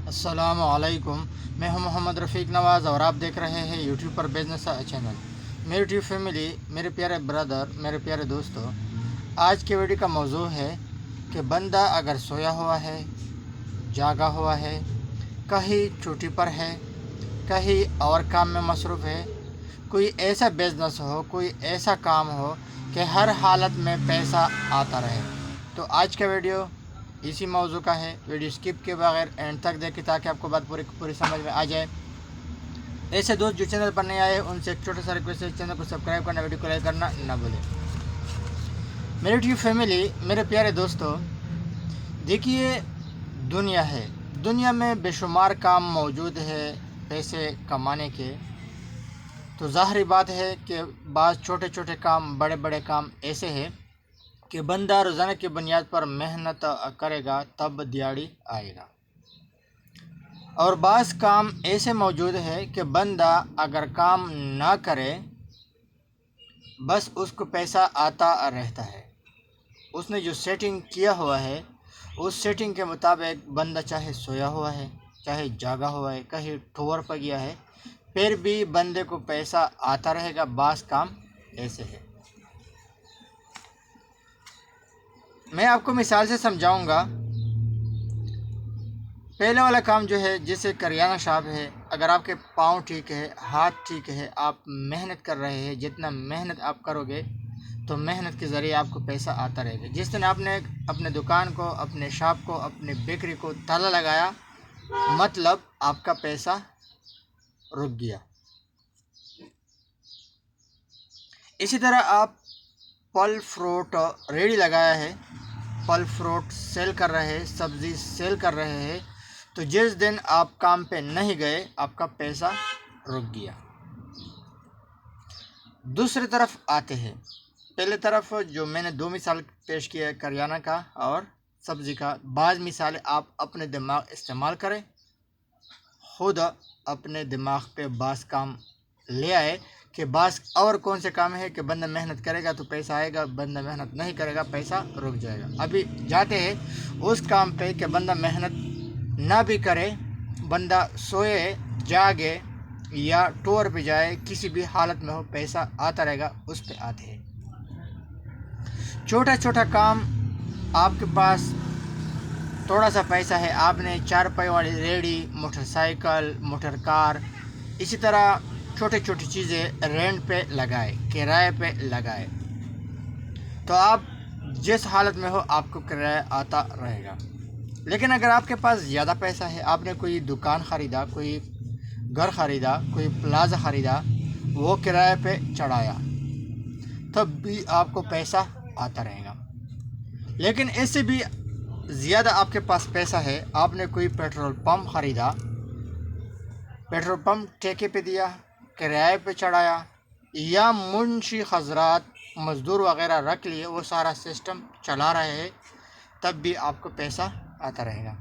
अस्सलाम वालेकुम। मैं हूं मोहम्मद रफ़ीक नवाज़ और आप देख रहे हैं यूट्यूब पर बिज़नेस चैनल। मेरी यूट्यूब फैमिली, मेरे प्यारे ब्रदर, मेरे प्यारे दोस्तों, आज के वीडियो का मौजू है कि बंदा अगर सोया हुआ है, जागा हुआ है, कहीं छुट्टी पर है, कहीं और काम में मसरूफ़ है, कोई ऐसा बिज़नेस हो, कोई ऐसा काम हो कि हर हालत में पैसा आता रहे, तो आज का वीडियो इसी मौजू का है। वीडियो स्किप के बगैर एंड तक देखें ताकि आपको बात पूरी समझ में आ जाए। ऐसे दोस्त जो चैनल पर नहीं आए उनसे एक छोटा सा रिक्वेस्ट है, चैनल को सब्सक्राइब करना, वीडियो को लाइक करना ना भूलें। मेरी यूट्यूब फैमिली, मेरे प्यारे दोस्तों, देखिए दुनिया है, दुनिया में बेशुमार काम मौजूद है पैसे कमाने के। तो ज़ाहिर बात है कि बाज़ छोटे छोटे काम, बड़े बड़े काम ऐसे हैं कि बंदा रोज़ाना की बुनियाद पर मेहनत करेगा तब दिहाड़ी आएगा, और बाज़ काम ऐसे मौजूद है कि बंदा अगर काम ना करे बस उसको पैसा आता रहता है। उसने जो सेटिंग किया हुआ है उस सेटिंग के मुताबिक बंदा चाहे सोया हुआ है, चाहे जागा हुआ है, कहीं टूर पर गया है, फिर भी बंदे को पैसा आता रहेगा। बाज़ काम ऐसे है। मैं आपको मिसाल से समझाऊंगा। पहले वाला काम जो है, जैसे करियाना शॉप है, अगर आपके पाँव ठीक है, हाथ ठीक है, आप मेहनत कर रहे हैं, जितना मेहनत आप करोगे तो मेहनत के ज़रिए आपको पैसा आता रहेगा। जिस दिन आपने अपने दुकान को, अपने शॉप को, अपने बेकरी को ताला लगाया, मतलब आपका पैसा रुक गया। इसी तरह आप फल फ्रूट रेडी लगाया है, फल फ्रूट सेल कर रहे हैं, सब्ज़ी सेल कर रहे हैं, तो जिस दिन आप काम पे नहीं गए आपका पैसा रुक गया। दूसरी तरफ आते हैं। पहले तरफ जो मैंने दो मिसाल पेश किया है, करियाना का और सब्ज़ी का, बाज़ मिसालें आप अपने दिमाग इस्तेमाल करें, खुद अपने दिमाग पे बाज़ काम ले आए कि बाज़ और कौन से काम है कि बंदा मेहनत करेगा तो पैसा आएगा, बंदा मेहनत नहीं करेगा पैसा रुक जाएगा। अभी जाते हैं उस काम पे कि बंदा मेहनत ना भी करे, बंदा सोए, जागे या टूर पे जाए, किसी भी हालत में हो पैसा आता रहेगा, उस पे आते हैं। छोटा छोटा काम, आपके पास थोड़ा सा पैसा है, आपने 4 पहिए वाली रेडी, मोटरसाइकिल, मोटर कार, इसी तरह छोटी छोटी चीज़ें रेंट पे लगाए, किराए पे लगाए, तो आप जिस हालत में हो आपको किराया आता रहेगा। लेकिन अगर आपके पास ज़्यादा पैसा है, आपने कोई दुकान ख़रीदा, कोई घर ख़रीदा, कोई प्लाजा ख़रीदा, वो किराए पे चढ़ाया, तब भी आपको पैसा आता रहेगा। लेकिन इससे भी ज़्यादा आपके पास पैसा है, आपने कोई पेट्रोल पंप ख़रीदा, पेट्रोल पंप ठेके पे दिया, किराए पे चढ़ाया, या मुंशी हजरात मज़दूर वगैरह रख लिए, वो सारा सिस्टम चला रहे हैं, तब भी आपको पैसा आता रहेगा।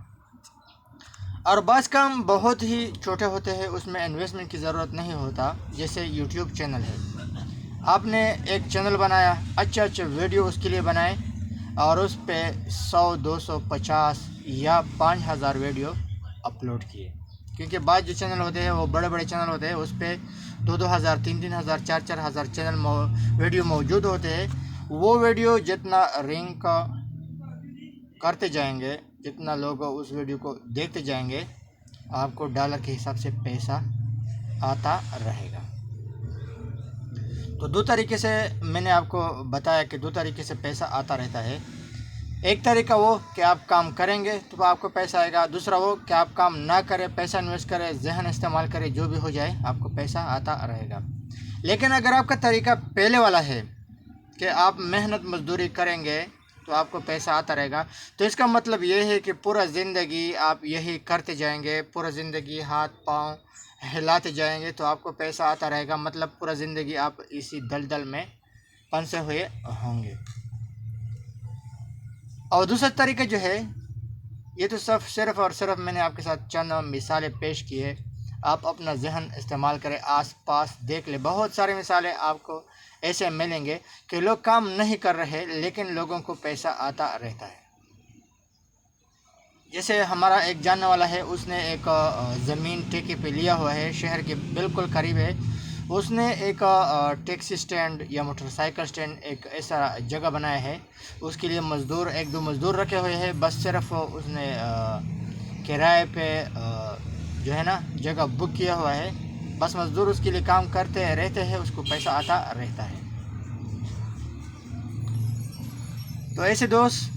और बाज़ काम बहुत ही छोटे होते हैं, उसमें इन्वेस्टमेंट की ज़रूरत नहीं होता। जैसे यूट्यूब चैनल है, आपने एक चैनल बनाया, अच्छे अच्छे वीडियो उसके लिए बनाए और उस पर 100, 200, 50 या 5000 वीडियो अपलोड किए। क्योंकि बाद जो चैनल होते हैं वो बड़े बड़े चैनल होते हैं, उस पर 2-2 हज़ार, 3-3 हज़ार, 4-4 हज़ार चैनल वीडियो मौजूद होते हैं। वो वीडियो जितना रैंक करते जाएंगे, जितना लोग उस वीडियो को देखते जाएंगे, आपको डॉलर के हिसाब से पैसा आता रहेगा। तो दो तरीके से मैंने आपको बताया कि दो तरीके से पैसा आता रहता है। एक तरीका वो कि आप काम करेंगे तो आपको पैसा आएगा, दूसरा वो कि आप काम ना करें, पैसा इन्वेस्ट करें, जहन इस्तेमाल करें, जो भी हो जाए आपको पैसा आता रहेगा। लेकिन अगर आपका तरीका पहले वाला है कि आप मेहनत मजदूरी करेंगे तो आपको पैसा आता रहेगा, तो इसका मतलब ये है कि पूरा ज़िंदगी आप यही करते जाएंगे, पूरा ज़िंदगी हाथ पाँव हिलाते जाएंगे तो आपको पैसा आता रहेगा, मतलब पूरा ज़िंदगी आप इसी दलदल में फंसे हुए होंगे। और दूसरा तरीका जो है, ये तो सिर्फ और सिर्फ मैंने आपके साथ चंद मिसालें पेश की है, आप अपना जहन इस्तेमाल करें, आस पास देख ले, बहुत सारी मिसालें आपको ऐसे मिलेंगे कि लोग काम नहीं कर रहे लेकिन लोगों को पैसा आता रहता है। جیسے ہمارا ایک جاننے والا ہے، اس نے ایک زمین ٹھیکے پہ لیا ہوا ہے، شہر کے بالکل قریب ہے. اس نے ایک ٹیکسی سٹینڈ یا موٹر سائیکل سٹینڈ ایک ایسا جگہ بنایا ہے. اس کے لیے مزدور، ایک دو مزدور رکھے ہوئے ہیں. بس صرف اس نے کرائے پہ جو ہے نا جگہ بک کیا ہوا ہے. بس مزدور اس کے لیے کام کرتے رہتے ہیں، اس کو پیسہ آتا رہتا ہے. تو ایسے دوست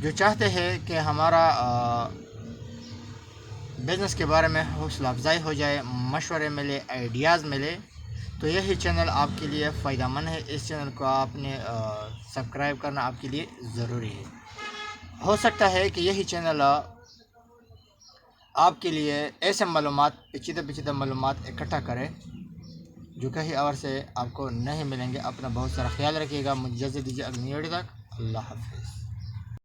جو چاہتے ہیں کہ ہمارا بزنس کے بارے میں حوصلہ افزائی ہو جائے، مشورے ملے، آئیڈیاز ملے، تو یہی چینل آپ کے لیے فائدہ مند ہے. اس چینل کو آپ نے سبسکرائب کرنا آپ کے لیے ضروری ہے. ہو سکتا ہے کہ یہی چینل آپ کے لیے ایسے معلومات، پیچیدہ معلومات اکٹھا کرے جو کہیں اور سے آپ کو نہیں ملیں گے. اپنا بہت سارا خیال رکھیے گا. مجھے اجازت دیجیے اگلی ویڈیو تک. اللہ حافظ.